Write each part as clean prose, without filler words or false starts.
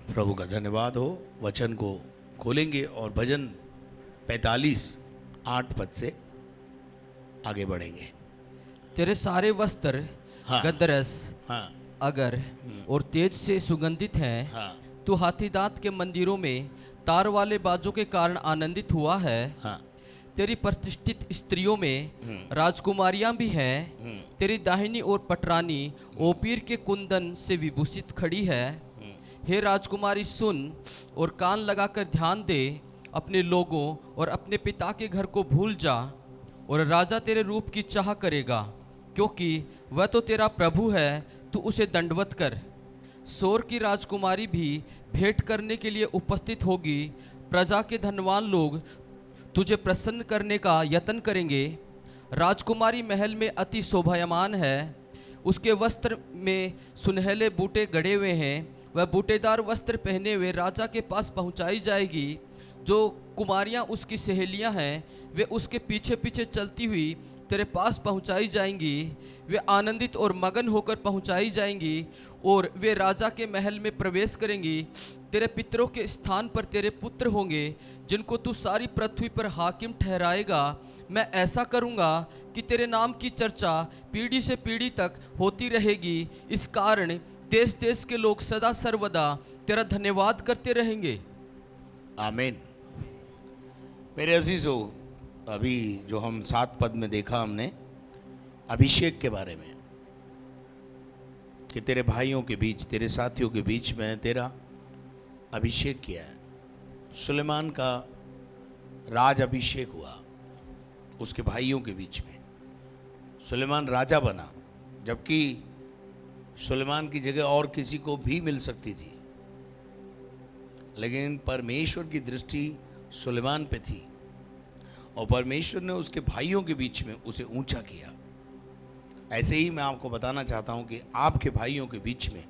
प्रभु का धन्यवाद हो। वचन को खोलेंगे और भजन 45 8 पद से आगे बढ़ेंगे। तेरे सारे वस्त्र हाँ। गंधरस हाँ अगर और तेज से सुगंधित हैं। हाँ तू हाथीदांत के मंदिरों में तार वाले बाजों के कारण आनंदित हुआ है। हाँ। तेरी प्रतिष्ठित स्त्रियों में राजकुमारियां भी हैं। तेरी दाहिनी ओर पटरानी ओपीर के कुंदन से विभूषित खड़ी है। हे राजकुमारी सुन और कान लगाकर ध्यान दे, अपने लोगों और अपने पिता के घर को भूल जा, और राजा तेरे रूप की चाह करेगा, क्योंकि वह तो तेरा प्रभु है, तू उसे दंडवत कर। सोर की राजकुमारी भी भेंट करने के लिए उपस्थित होगी। प्रजा के धनवान लोग तुझे प्रसन्न करने का यत्न करेंगे। राजकुमारी महल में अति शोभायमान है, उसके वस्त्र में सुनहले बूटे गड़े हुए हैं। वह बूटेदार वस्त्र पहने हुए राजा के पास पहुंचाई जाएगी। जो कुमारियां उसकी सहेलियां हैं, वे उसके पीछे पीछे चलती हुई तेरे पास पहुंचाई जाएंगी। वे आनंदित और मगन होकर पहुंचाई जाएंगी और वे राजा के महल में प्रवेश करेंगी। तेरे पितरों के स्थान पर तेरे पुत्र होंगे, जिनको तू सारी पृथ्वी पर हाकिम ठहराएगा। मैं ऐसा करूंगा कि तेरे नाम की चर्चा पीढ़ी से पीढ़ी तक होती रहेगी। इस कारण देश देश के लोग सदा सर्वदा तेरा धन्यवाद करते रहेंगे। आमीन। मेरे अजीजों, अभी जो हम 7 पद में देखा हमने अभिषेक के बारे में, कि तेरे भाइयों के बीच, तेरे साथियों के बीच में तेरा अभिषेक किया है। सुलेमान का राज अभिषेक हुआ उसके भाइयों के बीच में। सुलेमान राजा बना, जबकि सुलेमान की जगह और किसी को भी मिल सकती थी, लेकिन परमेश्वर की दृष्टि सुलेमान पे थी और परमेश्वर ने उसके भाइयों के बीच में उसे ऊंचा किया। ऐसे ही मैं आपको बताना चाहता हूं कि आपके भाइयों के बीच में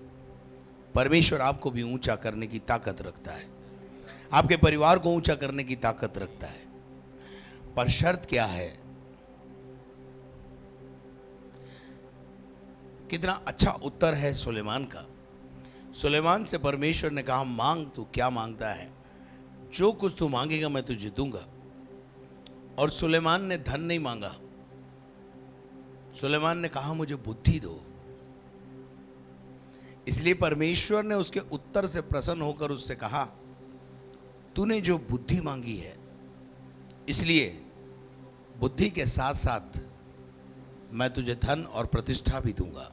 परमेश्वर आपको भी ऊंचा करने की ताकत रखता है, आपके परिवार को ऊंचा करने की ताकत रखता है। पर शर्त क्या है? कितना अच्छा उत्तर है सुलेमान का। सुलेमान से परमेश्वर ने कहा, मांग, तू क्या मांगता है? जो कुछ तू मांगेगा मैं तुझे दूंगा। और सुलेमान ने धन नहीं मांगा, सुलेमान ने कहा मुझे बुद्धि दो। इसलिए परमेश्वर ने उसके उत्तर से प्रसन्न होकर उससे कहा, तूने जो बुद्धि मांगी है, इसलिए बुद्धि के साथ साथ मैं तुझे धन और प्रतिष्ठा भी दूंगा।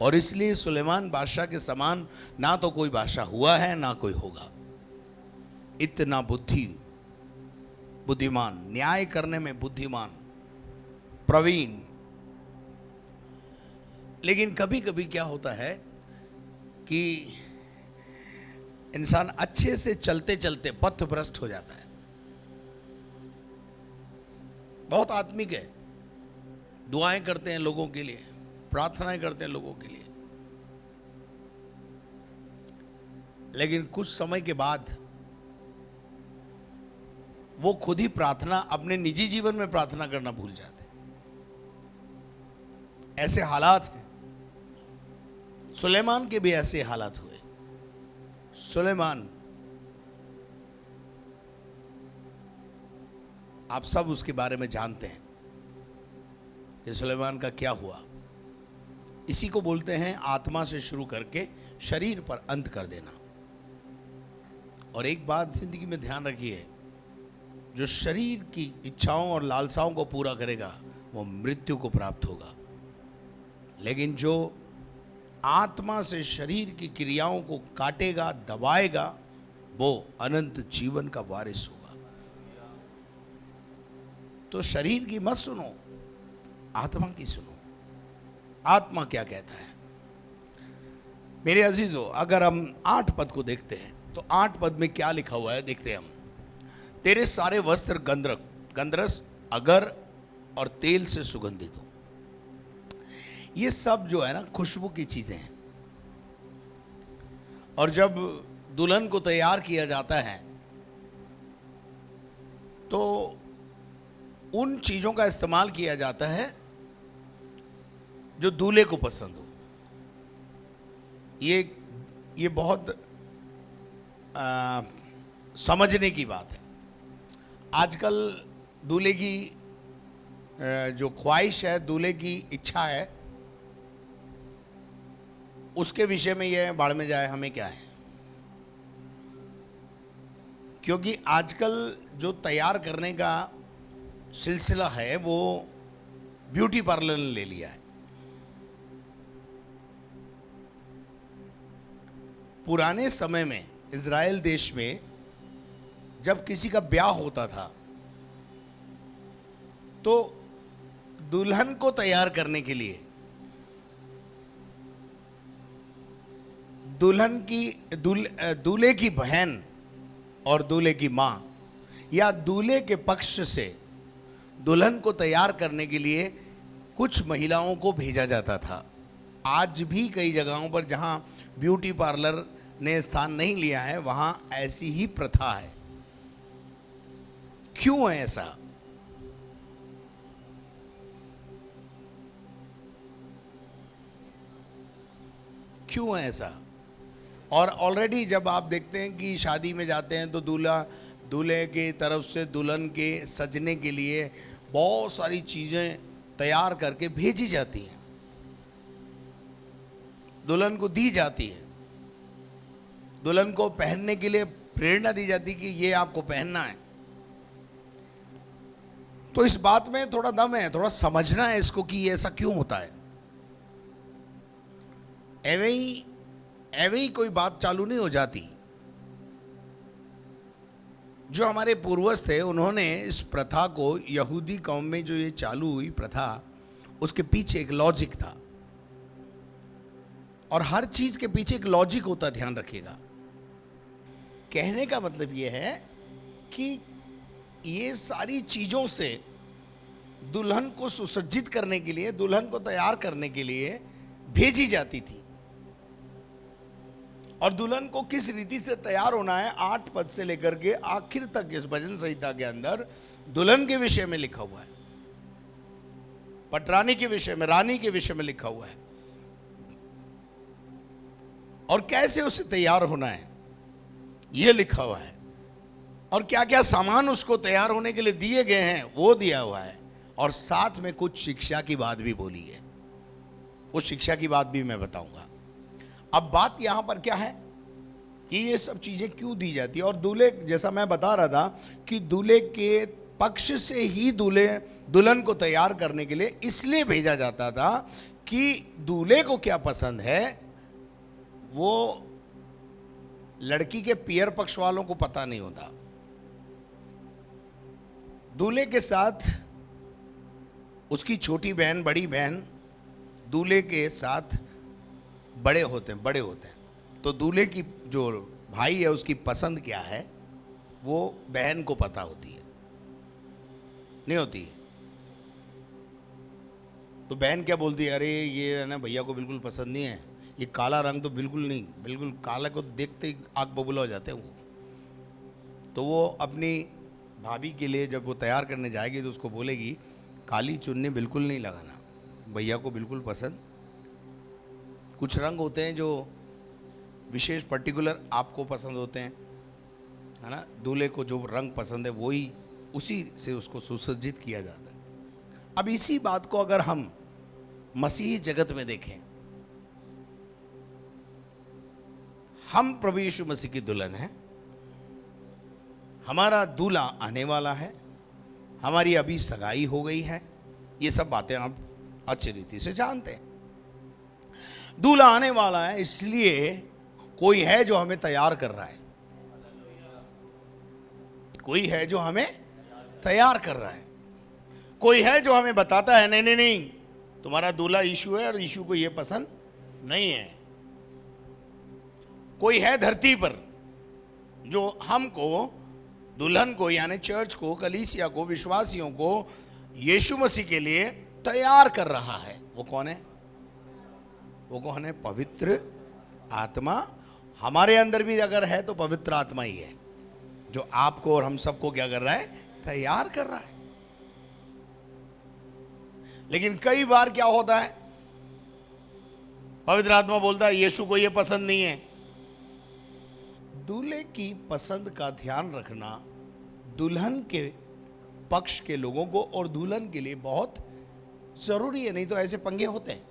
और इसलिए सुलेमान बादशाह के समान ना तो कोई बादशाह हुआ है ना कोई होगा। इतना बुद्धिमान, न्याय करने में बुद्धिमान, प्रवीण। लेकिन कभी कभी क्या होता है कि इंसान अच्छे से चलते चलते पथभ्रष्ट हो जाता है। बहुत आत्मिक है, दुआएं करते हैं लोगों के लिए, प्रार्थनाएं करते हैं लोगों के लिए, लेकिन कुछ समय के बाद वो खुद ही प्रार्थना अपने निजी जीवन में प्रार्थना करना भूल जाते हैं। ऐसे हालात हैं। सुलेमान के भी ऐसे हालात हुए। सुलेमान, आप सब उसके बारे में जानते हैं कि सुलेमान का क्या हुआ। इसी को बोलते हैं आत्मा से शुरू करके शरीर पर अंत कर देना। और एक बात जिंदगी में ध्यान रखिए, जो शरीर की इच्छाओं और लालसाओं को पूरा करेगा वो मृत्यु को प्राप्त होगा, लेकिन जो आत्मा से शरीर की क्रियाओं को काटेगा, दबाएगा, वो अनंत जीवन का वारिस होगा। तो शरीर की मत सुनो, आत्मा की सुनो। आत्मा क्या कहता है? मेरे अजीजों, अगर हम 8 पद को देखते हैं तो 8 पद में क्या लिखा हुआ है देखते हैं हम। तेरे सारे वस्त्र गंधरस, अगर और तेल से सुगंधित हो। ये सब जो है ना, खुशबू की चीजें हैं। और जब दुल्हन को तैयार किया जाता है तो उन चीजों का इस्तेमाल किया जाता है जो दूल्हे को पसंद हो। ये बहुत समझने की बात है। आजकल दूल्हे की जो ख्वाहिश है, दूल्हे की इच्छा है, उसके विषय में यह बाढ़ में जाए, हमें क्या है। क्योंकि आजकल जो तैयार करने का सिलसिला है वो ब्यूटी पार्लर ने ले लिया है। पुराने समय में इज़राइल देश में जब किसी का ब्याह होता था तो दुल्हन को तैयार करने के लिए दूल्हे की बहन और दूल्हे की मां या दूल्हे के पक्ष से दुल्हन को तैयार करने के लिए कुछ महिलाओं को भेजा जाता था। आज भी कई जगहों पर जहां ब्यूटी पार्लर ने स्थान नहीं लिया है वहां ऐसी ही प्रथा है। क्यों है ऐसा? क्यों है ऐसा? और ऑलरेडी जब आप देखते हैं कि शादी में जाते हैं तो दूल्हे की तरफ से दुल्हन के सजने के लिए बहुत सारी चीज़ें तैयार करके भेजी जाती हैं, दुल्हन को दी जाती है, दुल्हन को पहनने के लिए प्रेरणा दी जाती कि ये आपको पहनना है। तो इस बात में थोड़ा दम है, थोड़ा समझना है इसको कि ये ऐसा क्यों होता है। एवं ही कोई बात चालू नहीं हो जाती। जो हमारे पूर्वज थे उन्होंने इस प्रथा को, यहूदी कौम में जो ये चालू हुई प्रथा, उसके पीछे एक लॉजिक था। और हर चीज के पीछे एक लॉजिक होता, ध्यान रखिएगा। कहने का मतलब यह है कि ये सारी चीजों से दुल्हन को सुसज्जित करने के लिए, दुल्हन को तैयार करने के लिए भेजी जाती थी। और दुल्हन को किस रीति से तैयार होना है, 8 पद से लेकर के आखिर तक इस भजन संहिता के अंदर दुल्हन के विषय में लिखा हुआ है, पटरानी के विषय में, रानी के विषय में लिखा हुआ है। और कैसे उसे तैयार होना है यह लिखा हुआ है। और क्या क्या सामान उसको तैयार होने के लिए दिए गए हैं वो दिया हुआ है। और साथ में कुछ शिक्षा की बात भी बोली है, उस शिक्षा की बात भी मैं बताऊंगा। अब बात यहां पर क्या है कि ये सब चीजें क्यों दी जाती है। और दूल्हे, जैसा मैं बता रहा था कि दूल्हे के पक्ष से ही दुल्हन को तैयार करने के लिए इसलिए भेजा जाता था कि दूल्हे को क्या पसंद है वो लड़की के पियर पक्ष वालों को पता नहीं होता। दूल्हे के साथ उसकी छोटी बहन, बड़ी बहन दूल्हे के साथ बड़े होते हैं। तो दूल्हे की जो भाई है उसकी पसंद क्या है वो बहन को पता होती है, नहीं होती है। तो बहन क्या बोलती है, अरे ये है ना भैया को बिल्कुल पसंद नहीं है, ये काला रंग तो बिल्कुल नहीं, बिल्कुल काला को देखते ही आग बबूला हो जाते हैं वो। तो वो अपनी भाभी के लिए जब वो तैयार करने जाएगी तो उसको बोलेगी काली चुन्नी बिल्कुल नहीं लगाना, भैया को बिल्कुल पसंद। कुछ रंग होते हैं जो विशेष पर्टिकुलर आपको पसंद होते हैं, है ना। दूल्हे को जो रंग पसंद है वही, उसी से उसको सुसज्जित किया जाता है। अब इसी बात को अगर हम मसीही जगत में देखें, हम प्रभु यीशु मसीह की दुल्हन हैं, हमारा दूल्हा आने वाला है, हमारी अभी सगाई हो गई है, ये सब बातें आप अच्छी रीति से जानते हैं। दूल्हा आने वाला है, इसलिए कोई है जो हमें तैयार कर रहा है, कोई है जो हमें तैयार कर रहा है, कोई है जो हमें बताता है नहीं नहीं नहीं तुम्हारा दूल्हा यीशु है और यीशु को ये पसंद नहीं है। कोई है धरती पर जो हमको, दुल्हन को यानी चर्च को, कलीसिया को, विश्वासियों को यीशु मसीह के लिए तैयार कर रहा है। वो कौन है? वो कौन है? पवित्र आत्मा। हमारे अंदर भी अगर है तो पवित्र आत्मा ही है जो आपको और हम सबको क्या कर रहा है? तैयार कर रहा है। लेकिन कई बार क्या होता है, पवित्र आत्मा बोलता है यीशु को ये पसंद नहीं है, दूल्हे की पसंद का ध्यान रखना दुल्हन के पक्ष के लोगों को और दुल्हन के लिए बहुत जरूरी है, नहीं तो ऐसे पंगे होते हैं।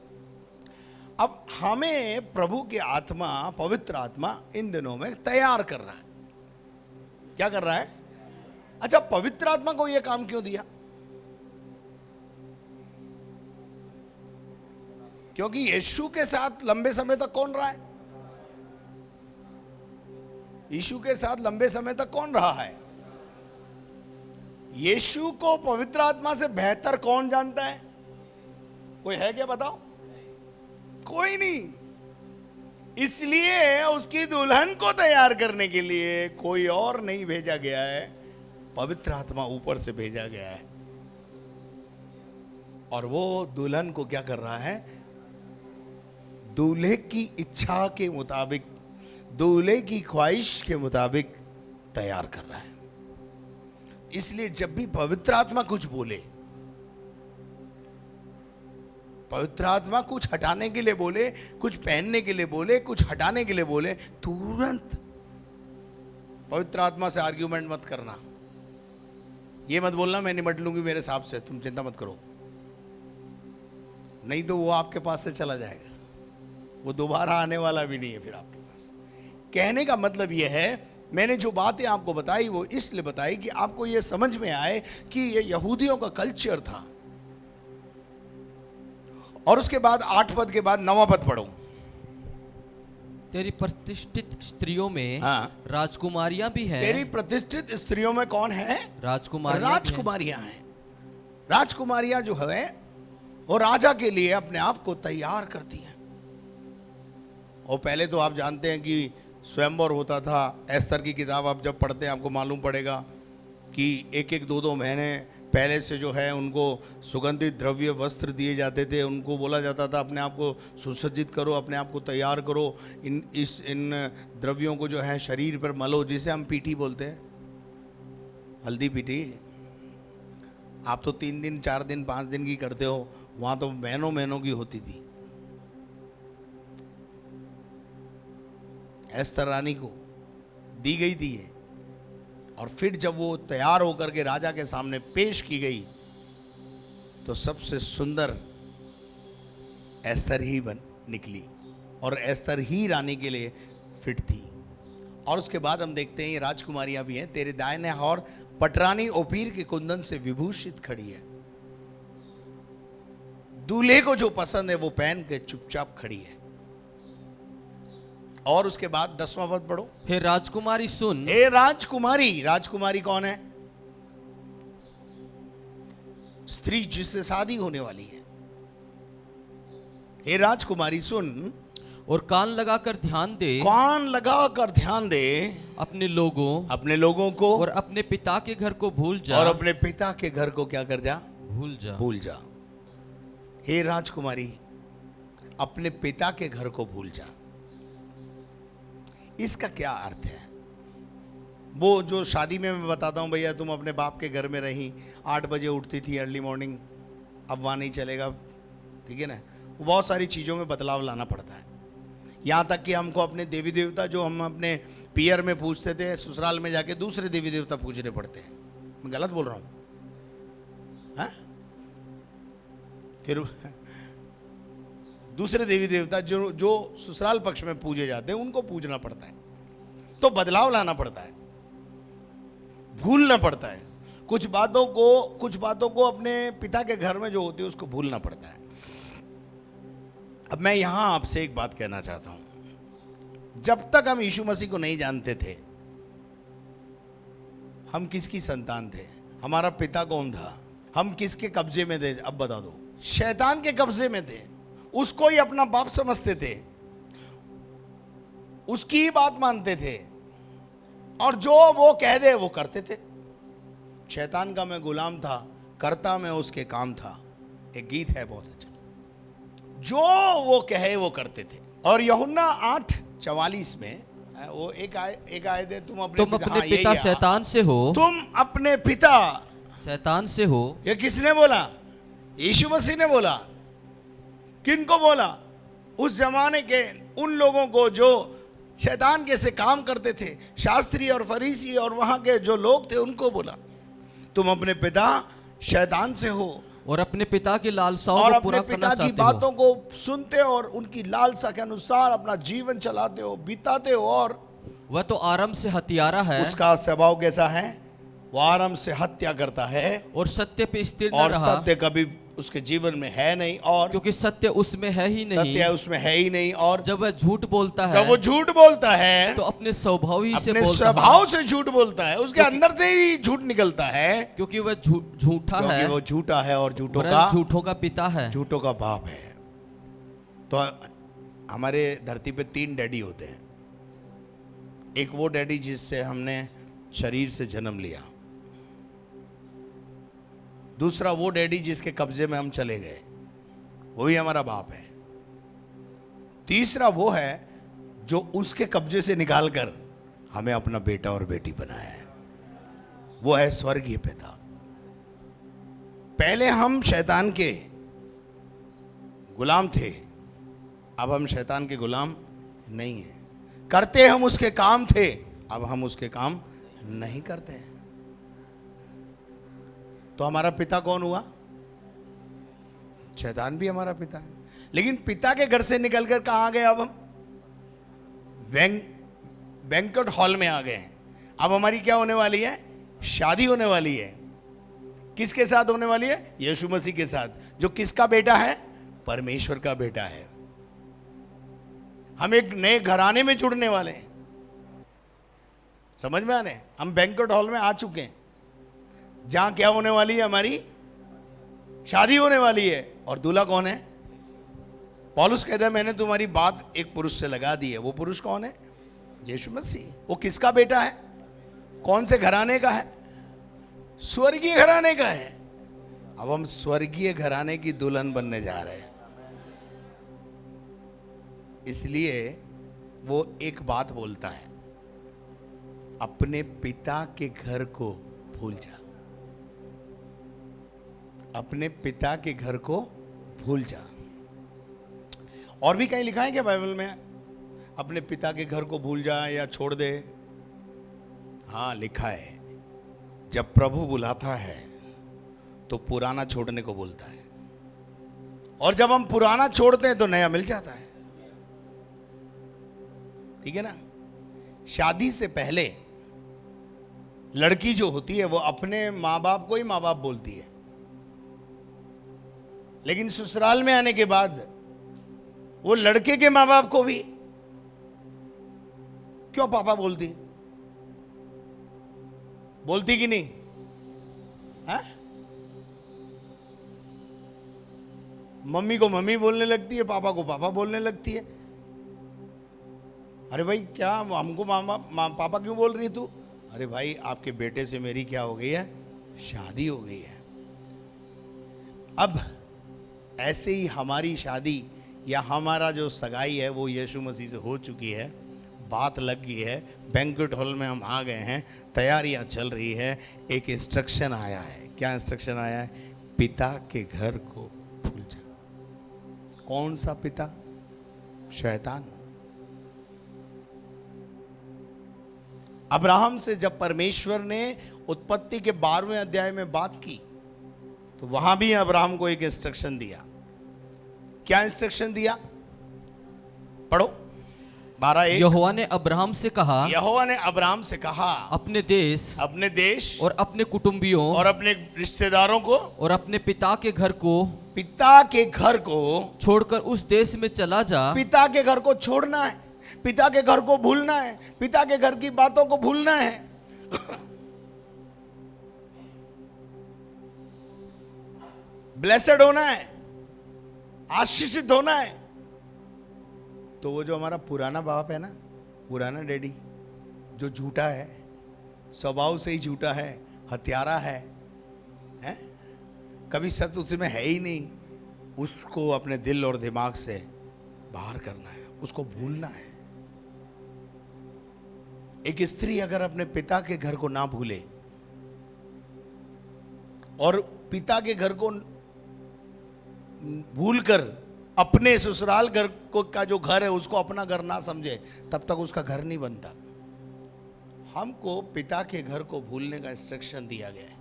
अब हमें प्रभु की आत्मा, पवित्र आत्मा इन दिनों में तैयार कर रहा है। क्या कर रहा है? अच्छा, पवित्र आत्मा को यह काम क्यों दिया? क्योंकि यीशु के साथ लंबे समय तक कौन रहा है? यीशु के साथ लंबे समय तक कौन रहा है? यीशु को पवित्र आत्मा से बेहतर कौन जानता है? कोई है क्या? बताओ। कोई नहीं। इसलिए उसकी दुल्हन को तैयार करने के लिए कोई और नहीं भेजा गया है, पवित्र आत्मा ऊपर से भेजा गया है। और वो दुल्हन को क्या कर रहा है? दूल्हे की इच्छा के मुताबिक, दूल्हे की ख्वाहिश के मुताबिक तैयार कर रहा है। इसलिए जब भी पवित्र आत्मा कुछ बोले, पवित्र आत्मा कुछ हटाने के लिए बोले, कुछ पहनने के लिए बोले, कुछ हटाने के लिए बोले, तुरंत पवित्र आत्मा से आर्ग्यूमेंट मत करना। ये मत बोलना मैं निपट लूंगी मेरे हिसाब से, तुम चिंता मत करो, नहीं तो वो आपके पास से चला जाएगा, वो दोबारा आने वाला भी नहीं है फिर आपके पास। कहने का मतलब यह है, मैंने जो बातें आपको बताई वो इसलिए बताई कि आपको ये समझ में आए कि ये यहूदियों का कल्चर था। और उसके बाद 8 पद के बाद 9वां पद पढ़ो। तेरी प्रतिष्ठित स्त्रियों में हाँ। राजकुमारियां भी हैं। तेरी प्रतिष्ठित स्त्रियों में कौन है? राजकुमारियां हैं। राजकुमारियां जो है वो राजा के लिए अपने आप को तैयार करती हैं। और पहले तो आप जानते हैं कि स्वयंवर होता था। एस्तर की किताब आप जब पढ़ते हैं आपको मालूम पड़ेगा कि 1-1, 2-2 महीने पहले से जो है उनको सुगंधित द्रव्य वस्त्र दिए जाते थे। उनको बोला जाता था अपने आप को सुसज्जित करो, अपने आप को तैयार करो, इन द्रव्यों को जो है शरीर पर मलो, जिसे हम पीठी बोलते हैं, हल्दी पीठी। आप तो 3 दिन 4 दिन 5 दिन की करते हो, वहां तो महीनों महीनों की होती थी। एस्तर रानी को दी गई थी ये, और फिर जब वो तैयार होकर के राजा के सामने पेश की गई तो सबसे सुंदर एस्तर ही निकली, और एस्तर ही रानी के लिए फिट थी। और उसके बाद हम देखते हैं ये राजकुमारियां भी हैं। तेरे दाहिने और पटरानी ओपीर के कुंदन से विभूषित खड़ी है। दूल्हे को जो पसंद है वो पहन के चुपचाप खड़ी है। और उसके बाद 10वां पद पढ़ो। हे राजकुमारी सुन। हे राजकुमारी। राजकुमारी कौन है? स्त्री जिससे शादी होने वाली है। हे राजकुमारी सुन और कान लगाकर ध्यान दे। कान लगाकर ध्यान दे। अपने लोगों को और अपने पिता के घर को भूल जा। और अपने पिता के घर को क्या कर जा? भूल जा। हे राजकुमारी, अपने पिता के घर को भूल जा। इसका क्या अर्थ है? वो जो शादी में मैं बताता हूं, भैया तुम अपने बाप के घर में रही, 8 बजे उठती थी अर्ली मॉर्निंग, अब वहां नहीं चलेगा, ठीक है ना। वो बहुत सारी चीज़ों में बदलाव लाना पड़ता है। यहाँ तक कि हमको अपने देवी देवता जो हम अपने पियर में पूजते थे, ससुराल में जाके दूसरे देवी देवता पूजने पड़ते हैं। मैं गलत बोल रहा हूँ? फिर दूसरे देवी देवता जो ससुराल पक्ष में पूजे जाते हैं उनको पूजना पड़ता है। तो बदलाव लाना पड़ता है, भूलना पड़ता है। कुछ बातों को अपने पिता के घर में जो होती है उसको भूलना पड़ता है। अब मैं यहां आपसे एक बात कहना चाहता हूं। जब तक हम यीशु मसीह को नहीं जानते थे, हम किसकी संतान थे? हमारा पिता कौन था? हम किसके कब्जे में थे? अब बता दो। शैतान के कब्जे में थे। उसको ही अपना बाप समझते थे, उसकी ही बात मानते थे, और जो वो कह दे वो करते थे। शैतान का मैं गुलाम था, करता मैं उसके काम था। एक गीत है बहुत अच्छा, जो वो कहे वो करते थे। और यूहन्ना 8:44 में वो एक आयत है, तुम अपने पिता शैतान से हो। तुम अपने पिता शैतान से हो। ये किसने बोला? यीशु मसीह ने बोला। किनको बोला? उस जमाने के उन लोगों को जो शैतान कैसे काम करते थे। शास्त्री और फरीसी और वहां के जो लोग थे उनको बोला, तुम अपने पिता शैतान से हो और अपने पिता की लालसाओं और को अपने पूरा पिता करना की चाहते हो। बातों को सुनते हो और उनकी लालसा के अनुसार अपना जीवन चलाते हो, बिताते हो, और वह तो आरंभ से हत्यारा है उसका स्वभाव कैसा है? वो आराम से हत्या करता है और सत्य पे स्थिर न और रहा, सत्य कभी उसके जीवन में है नहीं, और क्योंकि सत्य उसमें है ही नहीं। सत्य उसमें है ही नहीं। और जब वह झूठ बोलता जब है वो झूठ बोलता है तो अपने स्वभाव ही से अपने बोलता है, स्वभाव से झूठ बोलता है, उसके अंदर से ही झूठ निकलता है, क्योंकि वह झूठा क्योंकि है, वो झूठा है और वरन झूठों का पिता है। झूठों का बाप है। तो हमारे धरती पे 3 डैडी होते हैं। एक वो डैडी जिससे हमने शरीर से जन्म लिया, दूसरा वो डैडी जिसके कब्जे में हम चले गए, वो भी हमारा बाप है। तीसरा वो है जो उसके कब्जे से निकालकर हमें अपना बेटा और बेटी बनाया है, वो है स्वर्गीय पिता। पहले हम शैतान के गुलाम थे, अब हम शैतान के गुलाम नहीं हैं। करते हम उसके काम थे, अब हम उसके काम नहीं करते हैं। तो हमारा पिता कौन हुआ? शैतान भी हमारा पिता है। लेकिन पिता के घर से निकलकर कहां आ गए? अब हम बैंक्वेट हॉल में आ गए हैं। अब हमारी क्या होने वाली है? शादी होने वाली है। किसके साथ होने वाली है? यीशु मसीह के साथ, जो किसका बेटा है? परमेश्वर का बेटा है। हम एक नए घराने में जुड़ने वाले हैं। समझ में आने? हम बैंक्वेट हॉल में आ चुके हैं, जहां क्या होने वाली है? हमारी शादी होने वाली है। और दूल्हा कौन है? पौलुस कहता है मैंने तुम्हारी बात एक पुरुष से लगा दी है। वो पुरुष कौन है? यीशु मसीह। वो किसका बेटा है? कौन से घराने का है? स्वर्गीय घराने का है। अब हम स्वर्गीय घराने की दुल्हन बनने जा रहे हैं। इसलिए वो एक बात बोलता है, अपने पिता के घर को भूल जा। अपने पिता के घर को भूल जा। और भी कहीं लिखा है क्या बाइबल में अपने पिता के घर को भूल जा या छोड़ दे? हाँ, लिखा है, जब प्रभु बुलाता है तो पुराना छोड़ने को बोलता है, और जब हम पुराना छोड़ते हैं तो नया मिल जाता है। ठीक है ना? शादी से पहले लड़की जो होती है वो अपने माँ बाप को ही माँ बाप बोलती है, लेकिन ससुराल में आने के बाद वो लड़के के माँ बाप को भी क्यों पापा बोलती? बोलती कि नहीं? है? मम्मी को मम्मी बोलने लगती है, पापा को पापा बोलने लगती है। अरे भाई, क्या हमको पापा क्यों बोल रही तू? अरे भाई, आपके बेटे से मेरी क्या हो गई है? शादी हो गई है। अब ऐसे ही हमारी शादी या हमारा जो सगाई है वो यीशु मसीह से हो चुकी है, बात लग गई है, बैंक्वेट हॉल में हम आ गए हैं, तैयारियां चल रही है। एक इंस्ट्रक्शन आया है। क्या इंस्ट्रक्शन आया है? पिता के घर को भूल जा। कौन सा पिता? शैतान। अब्राहम से जब परमेश्वर ने उत्पत्ति के 12वें अध्याय में बात की तो वहां भी अब्राहम को एक इंस्ट्रक्शन दिया। क्या इंस्ट्रक्शन दिया? पढ़ो 12:1। यहोवा ने अब्राहम से कहा, यहोवा ने अब्राहम से कहा, अपने देश और अपने कुटुंबियों और अपने रिश्तेदारों को और अपने पिता के घर को छोड़कर उस देश में चला जा। पिता के घर को छोड़ना है, पिता के घर को भूलना है, पिता के घर की बातों को भूलना है। ब्लेसेड होना है, आशीषित होना है। तो वो जो हमारा पुराना बाप है ना, पुराना डैडी, जो झूठा है, स्वभाव से ही झूठा है, हत्यारा है, कभी सत्य उसमें है ही नहीं, उसको अपने दिल और दिमाग से बाहर करना है, उसको भूलना है। एक स्त्री अगर अपने पिता के घर को ना भूले और पिता के घर को भूलकर अपने ससुराल घर को का जो घर है उसको अपना घर ना समझे, तब तक उसका घर नहीं बनता। हमको पिता के घर को भूलने का इंस्ट्रक्शन दिया गया है,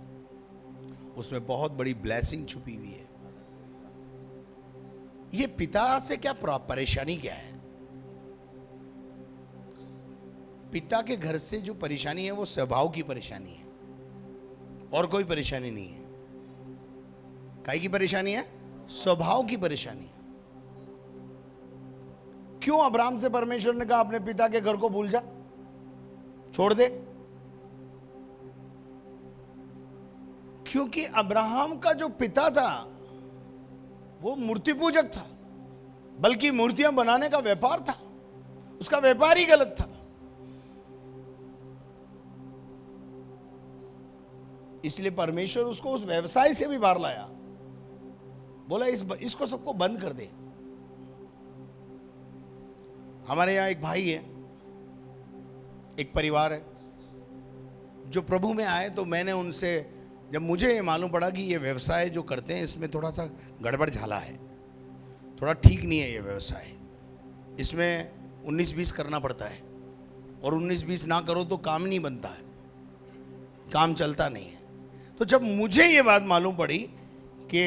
उसमें बहुत बड़ी ब्लेसिंग छुपी हुई है। ये पिता से क्या परेशानी क्या है? पिता के घर से जो परेशानी है वो स्वभाव की परेशानी है, और कोई परेशानी नहीं है। काहे की परेशानी है? स्वभाव की परेशानी है। क्यों अब्राहम से परमेश्वर ने कहा अपने पिता के घर को भूल जा, छोड़ दे? क्योंकि अब्राहम का जो पिता था वो मूर्ति पूजक था, बल्कि मूर्तियां बनाने का व्यापार था, उसका व्यापार ही गलत था। इसलिए परमेश्वर उसको उस व्यवसाय से भी बाहर लाया, बोला इसको सबको बंद कर दे। हमारे यहां एक भाई है, एक परिवार है जो प्रभु में आए, तो मैंने उनसे, जब मुझे ये मालूम पड़ा कि ये व्यवसाय जो करते हैं इसमें थोड़ा सा गड़बड़ झाला है, थोड़ा ठीक नहीं है ये व्यवसाय, इसमें 19-20 करना पड़ता है, और 19-20 ना करो तो काम नहीं बनता है, काम चलता नहीं है। तो जब मुझे ये बात मालूम पड़ी कि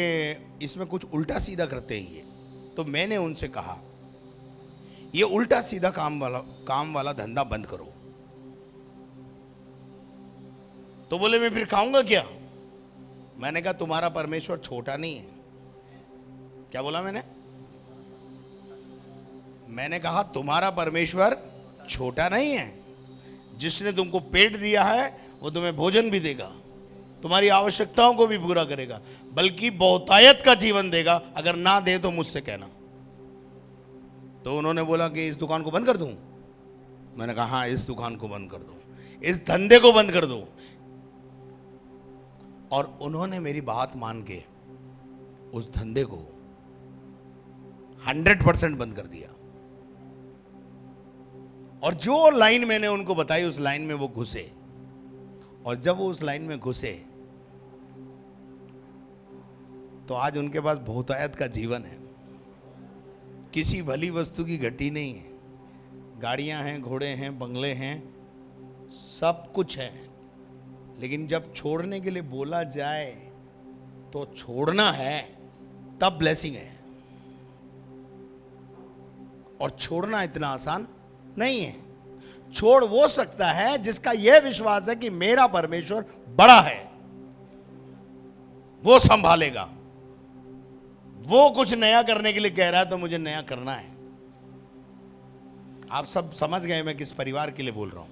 इसमें कुछ उल्टा सीधा करते हैं ये, तो मैंने उनसे कहा ये उल्टा सीधा काम वाला धंधा बंद करो। तो बोले मैं फिर खाऊंगा क्या? मैंने कहा तुम्हारा परमेश्वर छोटा नहीं है। क्या बोला मैंने कहा तुम्हारा परमेश्वर छोटा नहीं है। जिसने तुमको पेट दिया है वो तुम्हें भोजन भी देगा, तुम्हारी आवश्यकताओं को भी पूरा करेगा, बल्कि बहुतायत का जीवन देगा। अगर ना दे तो मुझसे कहना। तो उन्होंने बोला कि इस दुकान को बंद कर दूं? मैंने कहा हाँ, इस दुकान को बंद कर दो, इस धंधे को बंद कर दो। और उन्होंने मेरी बात मान के उस धंधे को 100% बंद कर दिया। और जो लाइन मैंने उनको बताई उस लाइन में वो घुसे, और जब वो उस लाइन में घुसे तो आज उनके पास बहुतायत का जीवन है, किसी भली वस्तु की घटी नहीं है, गाड़ियां हैं, घोड़े हैं, बंगले हैं, सब कुछ है। लेकिन जब छोड़ने के लिए बोला जाए तो छोड़ना है, तब ब्लेसिंग है। और छोड़ना इतना आसान नहीं है। छोड़ वो सकता है जिसका यह विश्वास है कि मेरा परमेश्वर बड़ा है, वो संभालेगा। वो कुछ नया करने के लिए कह रहा है तो मुझे नया करना है। आप सब समझ गए मैं किस परिवार के लिए बोल रहा हूं।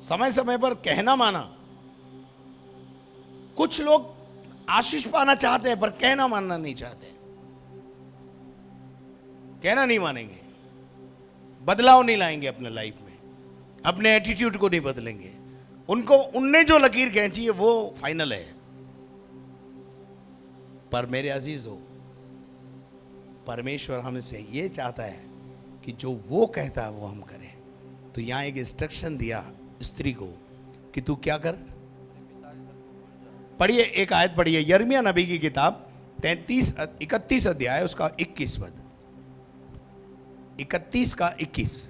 समय समय पर कहना माना। कुछ लोग आशीष पाना चाहते हैं पर कहना मानना नहीं चाहते। कहना नहीं मानेंगे, बदलाव नहीं लाएंगे अपने लाइफ में, अपने एटीट्यूड को नहीं बदलेंगे। उनको उनने जो लकीर खींची है वो फाइनल है। पर मेरे अजीजों, परमेश्वर हमसे ये चाहता है कि जो वो कहता है वो हम करें। तो यहां एक इंस्ट्रक्शन दिया स्त्री को कि तू क्या कर। पढ़िए, एक आयत पढ़िए, यिर्मयाह नबी की किताब 31 अध्याय उसका 21 पद, 31 का 21।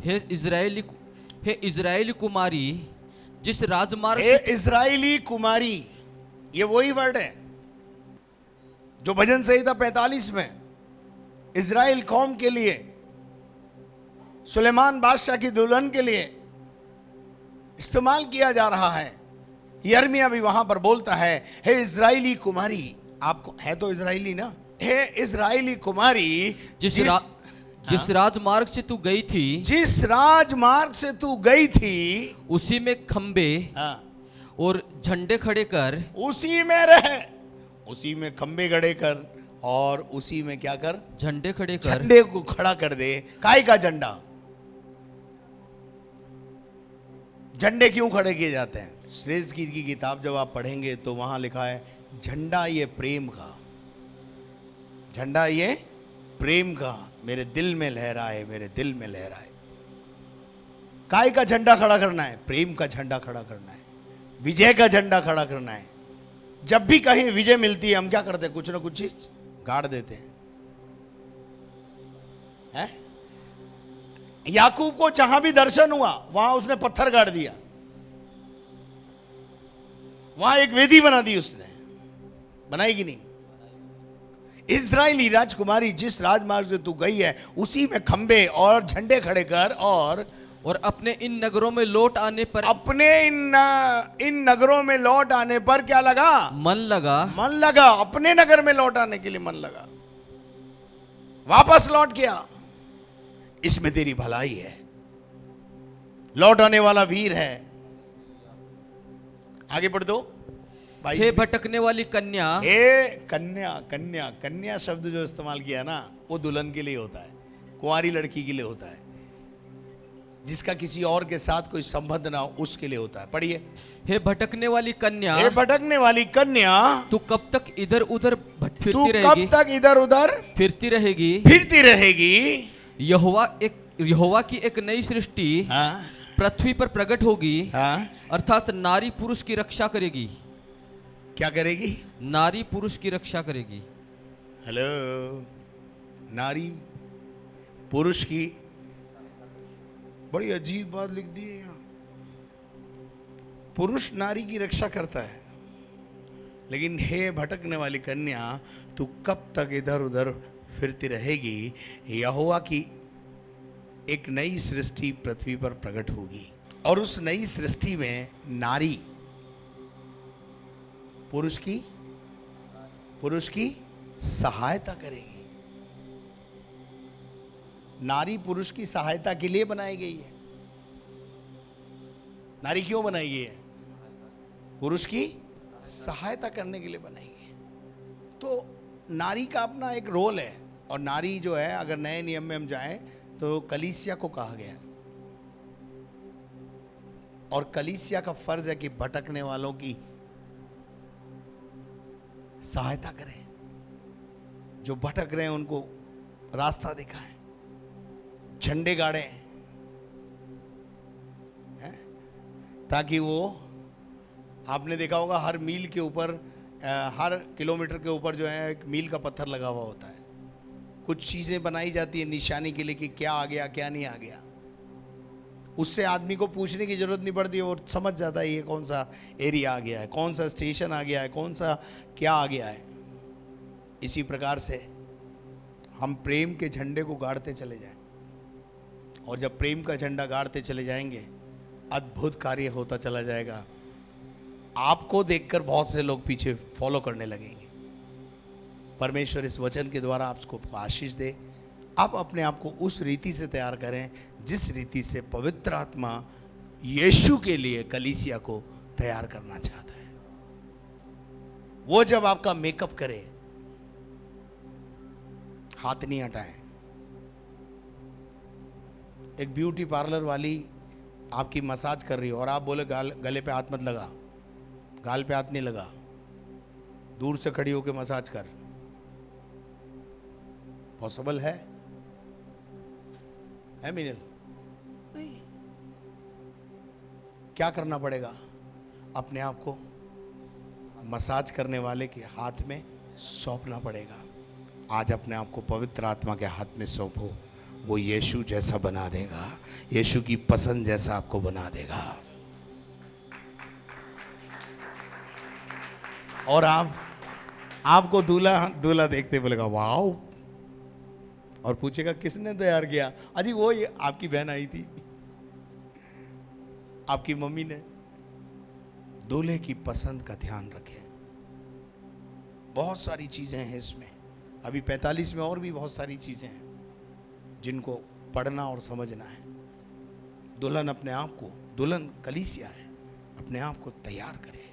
हे इजरायली कुमारी, जिस राजमार्ग हे इजरायली कुमारी, ये वही वर्ड है जो भजन संहिता 45 में इजराइल कौम के लिए, सुलेमान बादशाह की दुल्हन के लिए इस्तेमाल किया जा रहा है। यिर्मयाह भी वहां पर बोलता है, हे इजरायली कुमारी, आपको है तो इजरायली ना, हे इजरायली कुमारी, जिस राजमार्ग से तू गई थी, जिस राजमार्ग से तू गई थी, उसी में खंबे और झंडे खड़े कर, उसी में रह, उसी में खंबे खड़े कर, और उसी में क्या कर, झंडे खड़े कर, झंडे को खड़ा कर दे। काय का झंडा? झंडे क्यों खड़े किए जाते हैं? श्रेष्ठ गीत की किताब जब आप पढ़ेंगे तो वहां लिखा है झंडा ये प्रेम का, झंडा ये प्रेम का मेरे दिल में लहराए, मेरे दिल में लहराए। काय का झंडा खड़ा करना है? प्रेम का झंडा खड़ा करना है, विजय का झंडा खड़ा करना है, जब भी कहीं विजय मिलती है हम क्या करते हैं, कुछ ना कुछ चीज गाड़ देते हैं, हैं? याकूब को जहां भी दर्शन हुआ वहां उसने पत्थर गाड़ दिया, वहां एक वेदी बना दी उसने, बनाई कि नहीं? इजरायली राजकुमारी जिस राजमार्ग से तू गई है उसी में खंबे और झंडे खड़े कर, और अपने इन नगरों में लौट आने पर अपने इन नगरों में लौट आने पर क्या लगा? मन लगा। मन लगा, अपने नगर में लौट आने के लिए मन लगा, वापस लौट गया। इसमें तेरी भलाई है, लौट आने वाला वीर है। आगे पढ़ दो। हे भटकने वाली कन्या, हे कन्या, कन्या, कन्या शब्द जो इस्तेमाल किया ना वो दुल्हन के लिए होता है, कुंवारी लड़की के लिए होता है, जिसका किसी और के साथ कोई संबंध ना हो उसके लिए होता है। पढ़िए। हे भटकने वाली कन्या, हे भटकने वाली कन्या, तू कब तक इधर उधर फिरती तू रहेगी? कब तक इधर उधर फिरती रहेगी? फिरती रहेगी। यहोवा की एक नई सृष्टि हाँ, पृथ्वी पर प्रकट होगी, हाँ, अर्थात नारी पुरुष की रक्षा करेगी। क्या करेगी? नारी पुरुष की रक्षा करेगी। हेलो, नारी पुरुष की, बड़ी अजीब बात लिख दी है यहाँ। पुरुष नारी की रक्षा करता है, लेकिन हे भटकने वाली कन्या, तू कब तक इधर उधर फिरती रहेगी? यहोवा की एक नई सृष्टि पृथ्वी पर प्रकट होगी, और उस नई सृष्टि में नारी पुरुष की सहायता करेगी। नारी पुरुष की सहायता के लिए बनाई गई है। नारी क्यों बनाई गई है? पुरुष की सहायता करने के लिए बनाई गई है। तो नारी का अपना एक रोल है, और नारी जो है, अगर नए नियम में हम जाएं तो कलीसिया को कहा गया है, और कलीसिया का फर्ज है कि भटकने वालों की सहायता करें, जो भटक रहे हैं उनको रास्ता दिखाएं, झंडे गाड़ें, ताकि वो, आपने देखा होगा हर मील के ऊपर, हर किलोमीटर के ऊपर जो है एक मील का पत्थर लगा हुआ होता है। कुछ चीज़ें बनाई जाती है निशानी के लिए कि क्या आ गया क्या नहीं आ गया। उससे आदमी को पूछने की जरूरत नहीं पड़ती, वो समझ जाता है ये कौन सा एरिया आ गया है, कौन सा स्टेशन आ गया है, कौन सा क्या आ गया है। इसी प्रकार से हम प्रेम के झंडे को गाड़ते चले जाएं, और जब प्रेम का झंडा गाड़ते चले जाएंगे अद्भुत कार्य होता चला जाएगा। आपको देखकर बहुत से लोग पीछे फॉलो करने लगेंगे। परमेश्वर इस वचन के द्वारा आपको आशीष दे। आप अपने आप को उस रीति से तैयार करें जिस रीति से पवित्र आत्मा यीशु के लिए कलीसिया को तैयार करना चाहता है। वो जब आपका मेकअप करे, हाथ नहीं हटाएं। एक ब्यूटी पार्लर वाली आपकी मसाज कर रही हो और आप बोले गले पे हाथ मत लगा, गाल पे हाथ नहीं लगा, दूर से खड़ी होकर मसाज कर, पॉसिबल है मिनल? नहीं। क्या करना पड़ेगा? अपने आप को मसाज करने वाले के हाथ में सौंपना पड़ेगा। आज अपने आप को पवित्र आत्मा के हाथ में सौंपो, वो यीशु जैसा बना देगा, यीशु की पसंद जैसा आपको बना देगा। और आपको दूल्हा देखते बोलेगा वाओ, और पूछेगा किसने तैयार किया? अजी वो ही आपकी बहन आई थी, आपकी मम्मी ने। दूल्हे की पसंद का ध्यान रखें। बहुत सारी चीजें हैं इसमें, अभी 45 में और भी बहुत सारी चीजें हैं जिनको पढ़ना और समझना है। दुल्हन अपने आप को, दुल्हन कलीसिया है, अपने आप को तैयार करे।